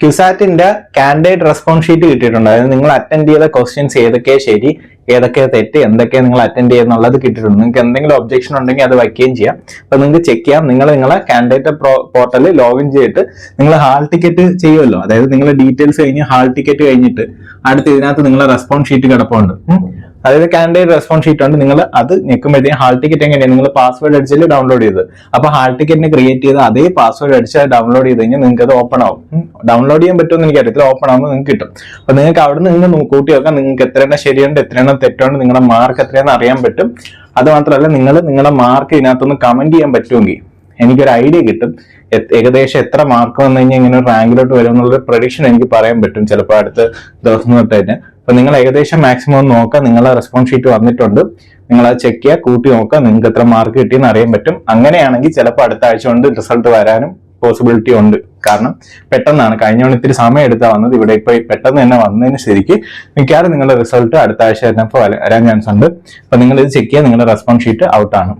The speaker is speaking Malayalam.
ക്യുസാറ്റിന്റെ കാൻഡിഡേറ്റ് റെസ്പോൺസ് ഷീറ്റ് കിട്ടിയിട്ടുണ്ട്. അതായത് നിങ്ങൾ അറ്റൻഡ് ചെയ്ത ക്വസ്റ്റ്യൻസ് ഏതൊക്കെയാണ് ശരി, ഏതൊക്കെയാണ് തെറ്റ്, എന്തൊക്കെയാണ് നിങ്ങൾ അറ്റൻഡ് ചെയ്യുന്നുള്ളത് കിട്ടിയിട്ടുണ്ട്. നിങ്ങൾക്ക് എന്തെങ്കിലും ഒബ്ജക്ഷൻ ഉണ്ടെങ്കിൽ അത് വയ്ക്കുകയും ചെയ്യാം. അപ്പൊ നിങ്ങൾക്ക് ചെക്ക് ചെയ്യാം. നിങ്ങളെ കാൻഡിഡേറ്റ് പോർട്ടലിൽ ലോഗിൻ ചെയ്തിട്ട് നിങ്ങൾ ഹാൾ ടിക്കറ്റ് ചെയ്യുമല്ലോ, അതായത് നിങ്ങൾ ഡീറ്റെയിൽസ് കഴിഞ്ഞ് ഹാൾ ടിക്കറ്റ് കഴിഞ്ഞിട്ട് അടുത്ത് ഇതിനകത്ത് നിങ്ങളെ റെസ്പോൺസ് ഷീറ്റ് കിടപ്പുണ്ട്. അതായത് കാൻഡിഡേറ്റ് റെസ്പോൺസ് ഷീറ്റ് ഉണ്ട്. നിങ്ങൾ അത് ഞെക്കുമ്പോഴത്തേക്കും ഹാൾ ടിക്കറ്റ് എങ്ങനെയാണ് നിങ്ങൾ പാസ്വേഡ് അടിച്ചാൽ ഡൗൺലോഡ് ചെയ്ത്, അപ്പൊ ഹാൾ ടിക്കറ്റിന് ക്രിയേറ്റ് ചെയ്ത് അതേ പാസ്വേഡ് അടിച്ചാൽ ഡൗൺലോഡ് ചെയ്ത് കഴിഞ്ഞാൽ നിങ്ങൾക്ക് അത് ഓപ്പൺ ആവും. ഡൗൺലോഡ് ചെയ്യാൻ പറ്റുമെന്ന് എനിക്കറിയത്തില്ല, ഓപ്പൺ ആവുമ്പോൾ നിങ്ങൾക്ക് കിട്ടും. അപ്പൊ നിങ്ങൾക്ക് അവിടെ നിന്ന് നിങ്ങൾ കൂട്ടി വെക്കാം, നിങ്ങൾക്ക് എത്രയെണ്ണം ശരിയുണ്ട് എത്രയെണ്ണം തെറ്റുണ്ട്, നിങ്ങളുടെ മാർക്ക് എത്രയാണെന്ന് അറിയാൻ പറ്റും. അത് മാത്രമല്ല നിങ്ങളുടെ മാർക്ക് ഇതിനകത്തൊന്ന് കമന്റ് ചെയ്യാൻ പറ്റുമെങ്കിൽ എനിക്കൊരു ഐഡിയ കിട്ടും, ഏകദേശം എത്ര മാർക്ക് വന്നു കഴിഞ്ഞാൽ ഇങ്ങനെ റാങ്കിലോട്ട് വരും എന്നുള്ളൊരു പ്രഡിക്ഷൻ എനിക്ക് പറയാൻ പറ്റും ചിലപ്പോൾ അടുത്ത ദിവസം തൊട്ട് തന്നെ. അപ്പൊ നിങ്ങൾ ഏകദേശം മാക്സിമം നോക്കുക, നിങ്ങളെ റെസ്പോൺസ് ഷീറ്റ് വന്നിട്ടുണ്ട്, നിങ്ങൾ അത് ചെക്ക് ചെയ്യുക, കൂട്ടി നോക്കുക, നിങ്ങൾക്ക് എത്ര മാർക്ക് കിട്ടിയെന്ന് അറിയാൻ പറ്റും. അങ്ങനെയാണെങ്കിൽ ചിലപ്പോൾ അടുത്ത ആഴ്ച കൊണ്ട് റിസൾട്ട് വരാനും പോസിബിലിറ്റി ഉണ്ട്. കാരണം പെട്ടെന്നാണ്, കഴിഞ്ഞ ഇത്തിരി സമയം എടുത്താൽ വന്നത്, ഇവിടെ ഇപ്പൊ പെട്ടെന്ന് തന്നെ വന്നതിന് ശരിക്ക് മിക്കവാറും നിങ്ങളുടെ റിസൾട്ട് അടുത്ത ആഴ്ച തന്നെ വരാൻ ചാൻസ് ഉണ്ട്. അപ്പൊ നിങ്ങൾ ഇത് ചെക്ക് ചെയ്യുക, നിങ്ങളുടെ റെസ്പോൺസ് ഷീറ്റ് ഔട്ടാണ്.